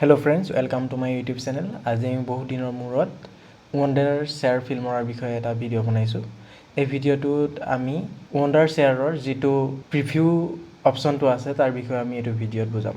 Hello friends, welcome to my YouTube channel. আজি আমি বহুত দিনৰ মূৰত ওয়ান্ডাৰ শেয়াৰ ফিল্মৰৰ বিষয়ে এটা ভিডিঅ' বনাইছো। এই ভিডিঅ'টোত আমি ওয়ান্ডাৰ শেয়াৰৰ যেটো প্ৰিভিউ অপচনটো আছে তাৰ বিষয়ে আমি এই ভিডিঅ'ত বুজাম।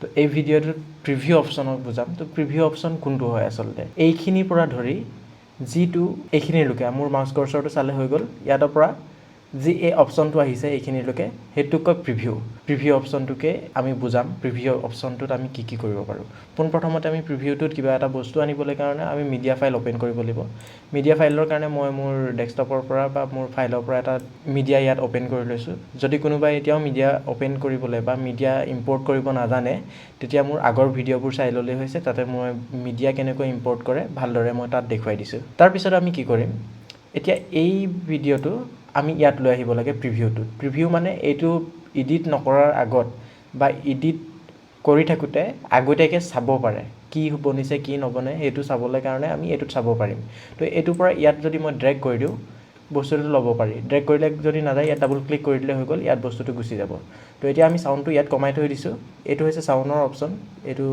তো এই ভিডিঅ'টোত প্ৰিভিউ অপচনক বুজাম। তো প্ৰিভিউ অপচন কোনটো হয় আসলতে? এইখিনিৰ পৰা ধৰি যেটো এইখিনিৰ লকে মোৰ মাউস কাৰ্সৰটো চালে হৈ গল। ইয়াৰ পৰা যি এই অপচনটো আহিছে এইখিনিলৈকে হেতুক প্ৰিভিউ অপচনটোকে আমি বুজাম। প্ৰিভিউ অপচনটোত আমি কি কৰিব পাৰো। প্ৰথমতে আমি প্ৰিভিউটোত কিবা এটা বস্তু আনিবলৈ কাৰণে আমি মিডিয়া ফাইল ওপেন কৰিব লাগিব। মিডিয়া ফাইলৰ কাৰণে মই মোৰ ডেস্কটপৰ পৰা বা মোৰ ফাইলৰ পৰা এটা মিডিয়া ইয়াত ওপেন কৰি লৈছো। যদি কোনোবাই এতিয়াও মিডিয়া ওপেন কৰিবলৈ বা মিডিয়া ইম্পোৰ্ট কৰিব নাজানে তেতিয়া মোৰ আগৰ ভিডিঅ'বোৰ চাই ললে হৈছে। তাতে মই মিডিয়া কেনেকৈ ইম্পোৰ্ট কৰে ভালদৰে মই তাত দেখুৱাই দিছো। তাৰ পিছত আমি কি কৰিম? এতিয়া এই ভিডিঅ'টো আমি ইয়াত লৈ আহিব লাগে প্ৰিভিউটোত। প্ৰিভিউ মানে এইটো এডিট নকৰাৰ আগত বা এডিট কৰি থাকোতে আগতীয়াকৈ চাব পাৰে কি বনিছে কি নবনে হেতু চাবলৈ কাৰণে আমি এটোত চাব পাৰিম। তো এটোৰ পৰা ইয়াত যদি মই ড্ৰেগ কৰি দিও বস্তুটো ল'ব পাৰি। ড্ৰেগ কৰিলে যদি না যায় ইয়াত ডাবল ক্লিক কৰি দিলে হৈ গল। ইয়াত বস্তুটো গুচি যাব। তো এতিয়া আমি সাউন্ডটো ইয়াত কমাই থৈ দিছো। এটো হৈছে সাউন্ডৰ অপচন। এটো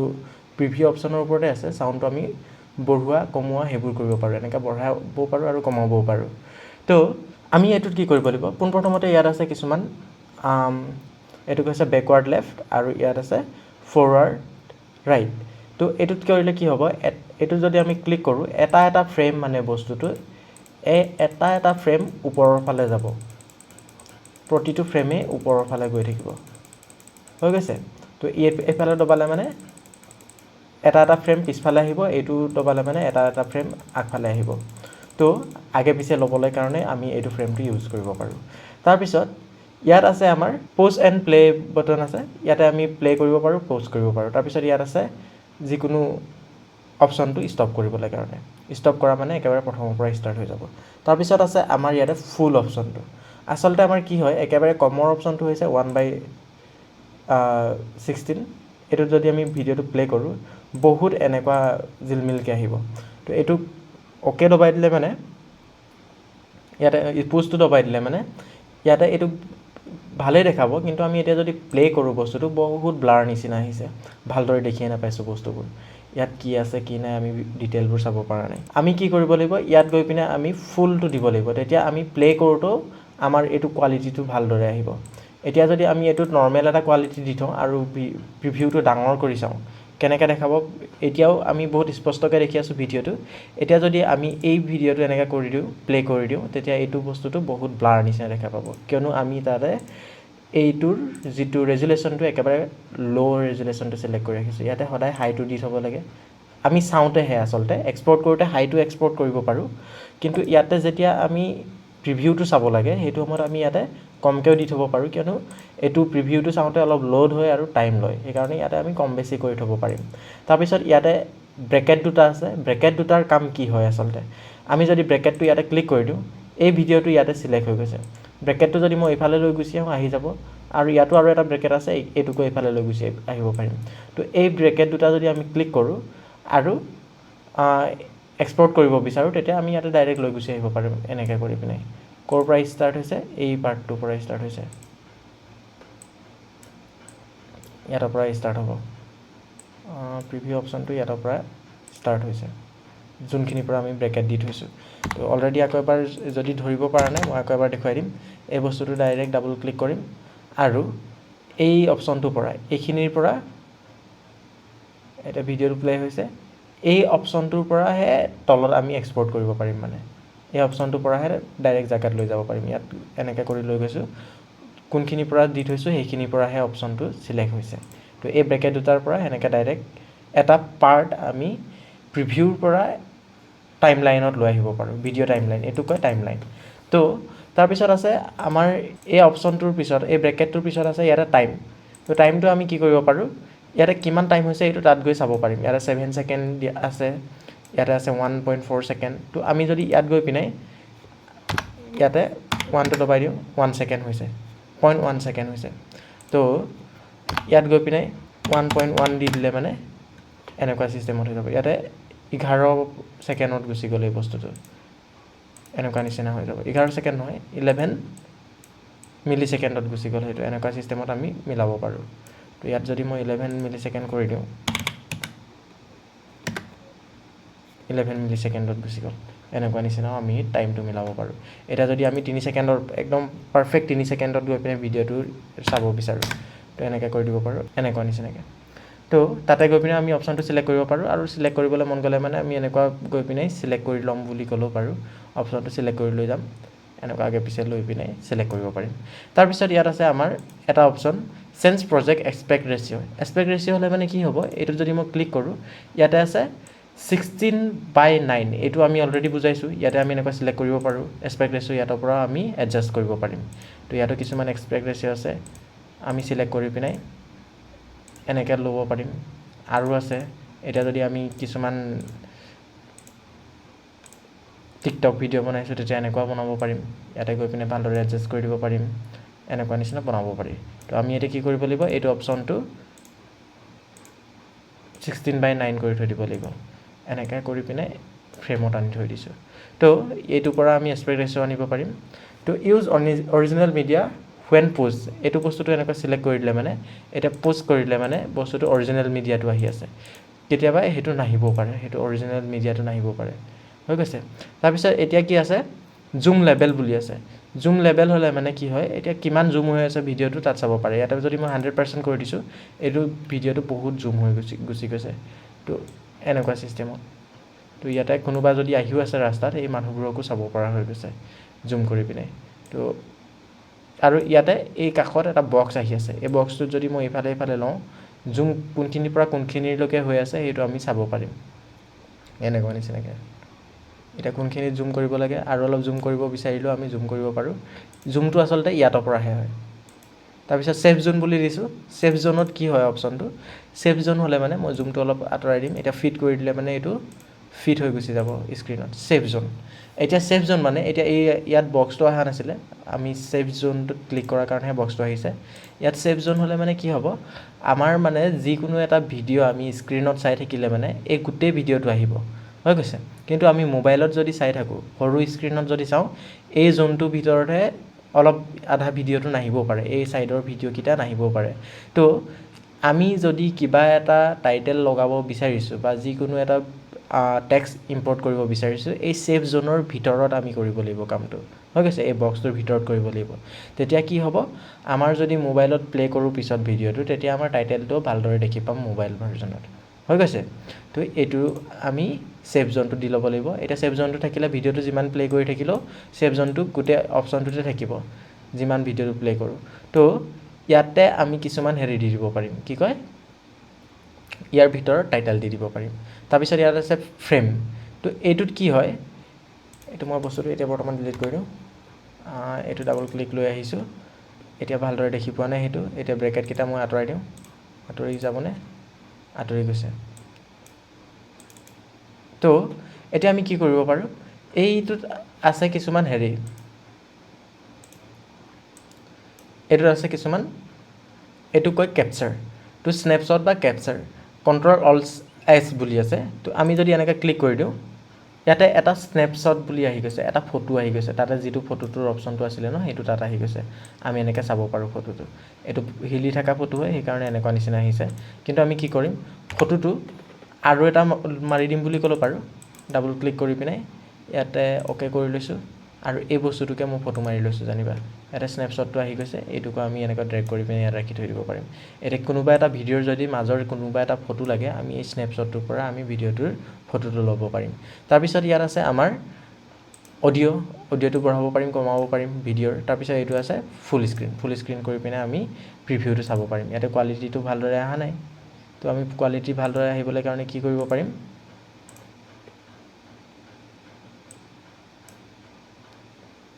প্ৰিভিউ অপচনৰ ওপৰতে আছে। সাউন্ডটো আমি বঢ়োৱা কমোৱা হেবোৰ কৰিব পাৰো। এনেকা বঢ়াব পাৰো আৰু কমাবও পাৰো। তো আমি এটোত কি কৰিব লাগিব? প্ৰথমতে ইয়াত আছে কিছুমান এটো কৈছে ব্যাকওয়াৰ্ড লেফট আৰু ইয়াত আছে ফৰওয়াৰ্ড ৰাইট। তো এটোত কৰিলে কি হ'ব? এটো যদি আমি ক্লিক কৰো এটা ফ্ৰেম মানে বস্তুটো এটা ফ্ৰেম ওপৰৰ ফালে যাব। প্ৰতিটো ফ্ৰেমে ওপৰৰ ফালে গৈ থাকিব। হৈ গৈছে? তো এফালে দবালে মানে এটা ফ্ৰেম পিছফালে আহিব। এটো দবালে মানে এটা ফ্ৰেম আগফালে আহিব। তো আগে পিছে লবলৈ কাৰণে আমি এইটো ফ্ৰেমটো ইউজ কৰিব পাৰো। তাৰ পিছত ইয়াত আছে আমাৰ পজ এণ্ড প্লে বটন আছে। ইয়াতে আমি প্লে কৰিব পাৰো, পজ কৰিব পাৰো। তাৰ পিছত ইয়াত আছে যিকোনো অপচনটো ষ্টপ কৰিবলৈ কাৰণে। ষ্টপ কৰা মানে একেবাৰে প্ৰথমৰ পৰা ষ্টাৰ্ট হৈ যাব। তাৰ পিছত আছে আমাৰ ইয়াতে ফুল অপচনটো। আসলতে আমাৰ কি হয় একেবাৰে কমৰ অপচনটো হৈছে 1/16। এটো যদি আমি ভিডিওটো প্লে কৰো বহুত এনেকুৱা জিলমিলকে আহিব। তো এটো ওকে দবাই দিলে মানে ইয়াতে পুশটো দবাই দিলে মানে ইয়াতে এটো ভালে দেখাব। কিন্তু আমি এতিয়া যদি প্লে কৰো বস্তুটো বহুত ব্লাৰ নিচিনা আহিছে। ভালদৰে দেখিয়ে নাপাইছো বস্তুবোৰ। ইয়াত কি আছে কি নাই আমি ডিটেইলবোৰ চাব পৰা নাই। আমি কি কৰিব লাগিব? ইয়াত গৈ পিনে আমি ফুলটো দিব লাগিব। তেতিয়া আমি প্লে কৰোটো আমাৰ এটো কোৱালিটিটো ভালদৰে আহিব। এতিয়া যদি আমি এটোত নৰমাল এটা কোৱালিটি দি থওঁ আৰু প্ৰিভিউটো ডাঙৰ কৰি চাওঁ কেনেকৈ দেখাব এতিয়াও আমি বহুত স্পষ্টকৈ দেখি আছো ভিডিওটো। এতিয়া যদি আমি এই ভিডিওটো এনেকৈ কৰি দিও প্লে কৰি দিও তেতিয়া এইটো বস্তুটো বহুত ব্লাৰ নিচিনা দেখা পাব। কিয়নো আমি তাতে এইটোৰ যেটো ৰেজুলেশনটো একেবাৰে লো ৰেজুলেশনটো সিলেক্ট কৰি ৰাখিছো। ইয়াতে সদায় হাইটো দি থব লাগে। আমি চাওঁতে হে আসলতে এক্সপোর্ট কৰোতে হাইটো এক্সপোৰ্ট কৰিব পাৰো। কিন্তু ইয়াতে যেতিয়া আমি প্ৰিভিউটো চাব লাগে হেতু সময়ত আমি ইয়াতে কমকেও দি থব পাৰো। কিয়নো এটো প্ৰিভিউটো চাওঁতে অলপ লোড হয় আৰু টাইম লয়। এই কাৰণে ইয়াতে আমি কম বেছি কৰি থব পাৰিম। তাৰ পিছত ইয়াতে ব্ৰেকেট দুটা আছে। ব্ৰেকেট দুটাৰ কাম কি হয় আসলতে? আমি যদি ব্ৰেকেটটো ইয়াতে ক্লিক কৰি দিও এই ভিডিওটো ইয়াতে সিলেক্ট হৈ গৈছে। ব্ৰেকেটটো যদি মই ইফালে লৈ গুছি আহি যাব আৰু ইয়াতো আৰু এটা ব্ৰেকেট আছে এটুকো ইফালে লৈ গুছি আহিব পাৰিম। তো এই ব্ৰেকেট দুটা যদি আমি ক্লিক কৰো আৰু এক্সপোৰ্ট কৰিব বিচাৰো তেতিয়া আমি ইয়াতে ডাইৰেক্ট লৈ গুছি আহিব পাৰিম। এনেকৈ কৰি পিনে কোৰ পৰা ষ্টাৰ্ট হৈছে এই পাৰ্টটো পৰা ষ্টাৰ্ট হৈছে। ইয়াৰ পৰা ষ্টাৰ্ট হ'ব। প্ৰিভিউ অপচনটো ইয়াৰ পৰা ষ্টাৰ্ট হৈছে। যোনখিনিৰ পৰা আমি ব্ৰেকেট দি থৈছো। তো অলৰেডি আকৌ এবাৰ যদি ধৰিব পৰা নাই মই আকৌ এবাৰ দেখুৱাই দিম। এই বস্তুটো ডাইৰেক্ট ডাবল ক্লিক কৰিম আৰু এই অপচনটো পৰা এইখিনিৰ পৰা এটা ভিডিওটো প্লে হৈছে। এই অপচনটোৰ পৰাহে তলত আমি এক্সপোৰ্ট কৰিব পাৰিম মানে। এই অপচনটোৰ পৰাহে ডাইৰেক্ট জাগাত লৈ যাব পাৰিম। ইয়াত এনেকৈ কৰি লৈ গৈছো। কোনখিনিৰ পৰা দি থৈছো সেইখিনিৰ পৰাহে অপচনটো সিলেক্ট হৈছে। তো এই ব্ৰেকেট দুটাৰ পৰা এনেকৈ ডাইৰেক্ট এটা পাৰ্ট আমি প্ৰিভিউৰ পৰা টাইমলাইনত লৈ আহিব পাৰো। ভিডিও টাইমলাইন এটো কয় টাইমলাইন। তো তাৰ পিছত আছে আমাৰ এই অপচনটোৰ পিছত এই ব্ৰেকেটটোৰ পিছত আছে ইয়াতে টাইম। তো টাইমটো আমি কি কৰিব পাৰো? ইয়াতে কিমান টাইম হৈছে এটো তাত গৈ চাব পাৰিম। ইয়াতে 7 সেকেন্ড আছে। ইয়াতে আছে 1.4 সেকেন্ড। তো আমি যদি ইয়াত গৈ পিনে ইয়াতে 1 টো দবাই দিও 1 সেকেন্ড হৈছে। 0.1 সেকেন্ড হৈছে। তো ইয়াত গৈ পিনে 1.1 দি দিলে মানে এনেকুৱা সিস্টেমত হৈ যাব। ইয়াতে 11 সেকেন্ডত গুছি গ'ল এই বস্তুটো। এনেকুৱা নিচিনা হৈ যাব। 11 সেকেন্ড নহয় 11 মিলি সেকেন্ডত গুছি গ'ল হেতু। এনেকুৱা সিস্টেমত আমি মিলাব পাৰো। তো ইয়াত যদি মই 11 মিলি সেকেন্ড কৰি দিও 11 মিলি ছেকেণ্ডত গুচি গ'ল এনেকুৱা নিচিনাও আমি টাইমটো মিলাব পাৰোঁ এটা যদি আমি 3 ছেকেণ্ডৰ একদম পাৰফেক্ট 3 ছেকেণ্ডত গৈ পিনে ভিডিঅ'টো চাব বিচাৰোঁ তো এনেকৈ কৰি দিব পাৰোঁ এনেকুৱা নিচিনাকৈ তো তাতে গৈ পিনে আমি অপশ্যনটো চিলেক্ট কৰিব পাৰোঁ আৰু চিলেক্ট কৰিবলৈ মন গ'লে মানে আমি এনেকুৱা গৈ পিনে চিলেক্ট কৰি ল'ম বুলি ক'লেও পাৰোঁ অপশ্যনটো চিলেক্ট কৰি লৈ যাম এনেকুৱা আগে পিছে লৈ পিনে চিলেক্ট কৰিব পাৰিম তাৰপিছত ইয়াত আছে আমাৰ এটা option change project expect ratio' হ'লে মানে কি হ'ব এইটো যদি মই ক্লিক কৰোঁ ইয়াতে আছে 16:9 এইটো আমি অলৰেডি বুজাইছোঁ ইয়াতে আমি এনেকুৱা চিলেক্ট কৰিব পাৰোঁ এক্সপেক্ট ৰেচিঅ' ইয়াতৰ পৰা আমি এডজাষ্ট কৰিব পাৰিম তো ইয়াতো কিছুমান এক্সপেক্ট ৰেচিঅ' আছে আমি চিলেক্ট কৰি পিনে এনেকৈ ল'ব পাৰিম আৰু আছে এতিয়া যদি আমি কিছুমান টিকটক ভিডিঅ' বনাইছোঁ তেতিয়া এনেকুৱা বনাব পাৰিম ইয়াতে গৈ পিনে ভালদৰে এডজাষ্ট কৰি দিব পাৰিম এনেকুৱা নিচিনা বনাব পাৰি তো আমি এতিয়া কি কৰিব লাগিব এইটো অপশ্যনটো 16:9 কৰি থৈ দিব লাগিব এনেকৈ কৰি পিনে ফ্ৰেমত আনি থৈ দিছোঁ তো এইটোৰ পৰা আমি এক্সপেক্ট ৰেচিঅ' আনিব পাৰিম তো use original media when post এইটো বস্তুটো এনেকৈ চিলেক্ট কৰি দিলে মানে এতিয়া পোষ্ট কৰিলে মানে বস্তুটো অৰিজিনেল মিডিয়াটো আহি আছে কেতিয়াবা সেইটো নাহিবও পাৰে সেইটো অৰিজিনেল মিডিয়াটো নাহিব পাৰে হৈ গৈছে তাৰপিছত এতিয়া কি আছে জুম লেভেল বুলি আছে জুম লেভেল হ'লে মানে কি হয় এতিয়া কিমান জুম হৈ আছে ভিডিঅ'টো তাত চাব পাৰে ইয়াতে যদি মই 100% কৰি দিছোঁ এইটো ভিডিঅ'টো বহুত জুম হৈ গুচি গৈছে তো এনেকুৱা ছিষ্টেমত তো ইয়াতে কোনোবা যদি আহিও আছে ৰাস্তাত এই মানুহবোৰকো চাব পৰা হৈ গৈছে জুম কৰি পিনে তো আৰু ইয়াতে এই কাষত এটা বক্স আহি আছে এই বক্সটোত যদি মই এইফালে লওঁ জুম কোনখিনিৰ পৰা কোনখিনিলৈকে হৈ আছে সেইটো আমি চাব পাৰিম এনেকুৱা নিচিনাকৈ এতিয়া কোনখিনিত জুম কৰিব লাগে আৰু অলপ জুম কৰিব বিচাৰিলেও আমি জুম কৰিব পাৰোঁ জুমটো আচলতে ইয়াতৰ পৰাহে হয় তাৰপিছত ছেফ জোন বুলি দিছোঁ ছেফ জোনত কি হয় অপশ্যনটো ছেফ জোন হ'লে মানে মই জুমটো অলপ আঁতৰাই দিম এতিয়া ফিট কৰি দিলে মানে এইটো ফিট হৈ গুচি যাব স্ক্ৰীনত ছেফ জোন এতিয়া ছেফ জোন মানে এতিয়া এই ইয়াত বক্সটো অহা নাছিলে আমি ছেফ জোনটোত ক্লিক কৰাৰ কাৰণেহে বক্সটো আহিছে ইয়াত ছেফ জোন হ'লে মানে কি হ'ব আমাৰ মানে যিকোনো এটা ভিডিঅ' আমি স্ক্ৰীনত চাই থাকিলে মানে এই গোটেই ভিডিঅ'টো আহিব হৈ গৈছে কিন্তু আমি মোবাইলত যদি চাই থাকোঁ সৰু স্ক্ৰীনত যদি চাওঁ এই জোনটোৰ ভিতৰতহে অলপ আধা ভিডিঅ'টো নাহিব পাৰে এই ছাইডৰ ভিডিঅ'কেইটা নাহিব পাৰে তো আমি যদি কিবা এটা টাইটেল লগাব বিচাৰিছোঁ বা যিকোনো এটা টেক্সট ইম্পৰ্ট কৰিব বিচাৰিছোঁ এই ছেফ জোনৰ ভিতৰত আমি কৰিব লাগিব কামটো হৈ গৈছে এই বক্সটোৰ ভিতৰত কৰিব লাগিব তেতিয়া কি হ'ব আমাৰ যদি মোবাইলত প্লে' কৰোঁ পিছত ভিডিঅ'টো তেতিয়া আমাৰ টাইটেলটো ভালদৰে দেখি পাম মোবাইল ভাৰ্জনত হৈ গৈছে তো এইটো আমি ছেফ জোনটো দি ল'ব লাগিব এতিয়া ছেফ জোনটো থাকিলে ভিডিঅ'টো যিমান প্লে' কৰি থাকিলেও ছেফ জোনটো গোটেই অপশ্যনটোতে থাকিব যিমান ভিডিঅ'টো প্লে' কৰোঁ তো ইয়াতে আমি কিছুমান হেৰি দি দিব পাৰিম কি কয় ইয়াৰ ভিতৰত টাইটেল দি দিব পাৰিম তাৰপিছত ইয়াত আছে ফ্ৰেম তো এইটোত কি হয় এইটো মই বস্তুটো এতিয়া বৰ্তমান ডিলিট কৰি দিওঁ এইটো ডাবল ক্লিক লৈ আহিছোঁ এতিয়া ভালদৰে দেখি পোৱা নাই সেইটো এতিয়া ব্ৰেকেটকেইটা মই আঁতৰাই দিওঁ আঁতৰি যাবনে আঁতৰি গৈছে তো এতিয়া আমি কি কৰিব পাৰোঁ এইটোত আছে কিছুমান হেৰি এইটোত আছে কিছুমান এইটো কয় কেপচাৰ তো স্নেপশ্বট বা কেপচাৰ Ctrl+S বুলি আছে তো আমি যদি এনেকৈ ক্লিক কৰি দিওঁ ইয়াতে এটা স্নেপশ্বট বুলি আহি গৈছে এটা ফটো আহি গৈছে তাতে যিটো ফটোটোৰ অপশ্যনটো আছিলে ন সেইটো তাত আহি গৈছে আমি এনেকৈ চাব পাৰোঁ ফটোটো এইটো হিলি থকা ফটো হয় সেইকাৰণে এনেকুৱা নিচিনা আহিছে কিন্তু আমি কি কৰিম ফটোটো আৰু এটা মাৰি দিম বুলি ক'ব পাৰোঁ ডাবল ক্লিক কৰি পিনে ইয়াতে অ'কে কৰি লৈছোঁ আৰু এই বস্তুটোকে মই ফটো মাৰি লৈছোঁ জানিবা ইয়াতে স্নেপশ্বটটো আহি গৈছে এইটোকো আমি এনেকৈ ড্ৰেগ কৰি পিনে ইয়াত ৰাখি থৈ দিব পাৰিম এতিয়া কোনোবা এটা ভিডিঅ'ৰ যদি মাজৰ কোনোবা এটা ফটো লাগে আমি এই স্নেপশ্বটটোৰ পৰা আমি ভিডিঅ'টোৰ ফটোটো ল'ব পাৰিম তাৰপিছত ইয়াত আছে আমাৰ অডিঅ'টো বঢ়াব পাৰিম কমাব পাৰিম ভিডিঅ'ৰ তাৰপিছত এইটো আছে ফুল স্ক্ৰীণ কৰি পিনে আমি প্ৰিভিউটো চাব পাৰিম ইয়াতে কোৱালিটিটো ভালদৰে অহা নাই তো আমি কোৱালিটি ভালদৰে আহিবলৈ কাৰণে কি কৰিব পাৰিম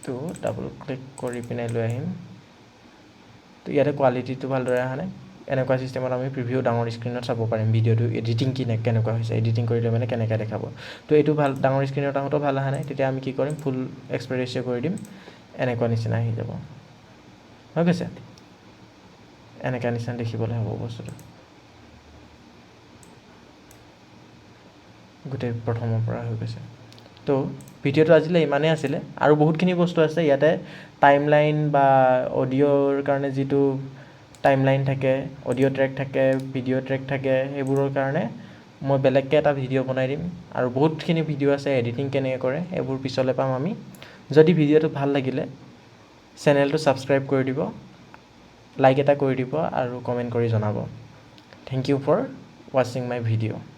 তো ডাবল ক্লিক কৰি পিনে লৈ আহিম তো ইয়াতে কোৱালিটিটো ভালদৰে অহা নাই এনেকুৱা চিষ্টেমত আমি প্ৰিভিউ ডাঙৰ স্ক্ৰীণত চাব পাৰিম ভিডিঅ'টো এডিটিং কেনেকুৱা হৈছে এডিটিং কৰিলে মানে কেনেকৈ দেখাব তো এইটো ভাল ডাঙৰ স্ক্ৰীণত আহোঁতেও ভাল অহা নাই তেতিয়া আমি কি কৰিম ফুল এক্সপেক্ট ৰেচিঅ' কৰি দিম এনেকুৱা নিচিনা আহি যাব হৈ গৈছে এনেকুৱা নিচিনা দেখিবলৈ হ'ব বস্তুটো গোটেই প্ৰথমৰ পৰা হৈ গৈছে তো ভিডিঅ'টো আজিলৈ ইমানেই আছিলে আৰু বহুতখিনি বস্তু আছে ইয়াতে টাইমলাইন বা অডিঅ'ৰ কাৰণে যিটো টাইমলাইন থাকে অডিঅ' ট্ৰেক থাকে ভিডিঅ' ট্ৰেক থাকে সেইবোৰৰ কাৰণে মই বেলেগকৈ এটা ভিডিঅ' বনাই দিম আৰু বহুতখিনি ভিডিঅ' আছে এডিটিং কেনেকৈ কৰে এইবোৰ পিছলৈ পাম আমি যদি ভিডিঅ'টো ভাল লাগিলে চেনেলটো ছাবস্ক্ৰাইব কৰি দিব লাইক এটা কৰি দিব আৰু কমেণ্ট কৰি জনাব থেংক ইউ ফৰ ৱাচিং মাই ভিডিঅ'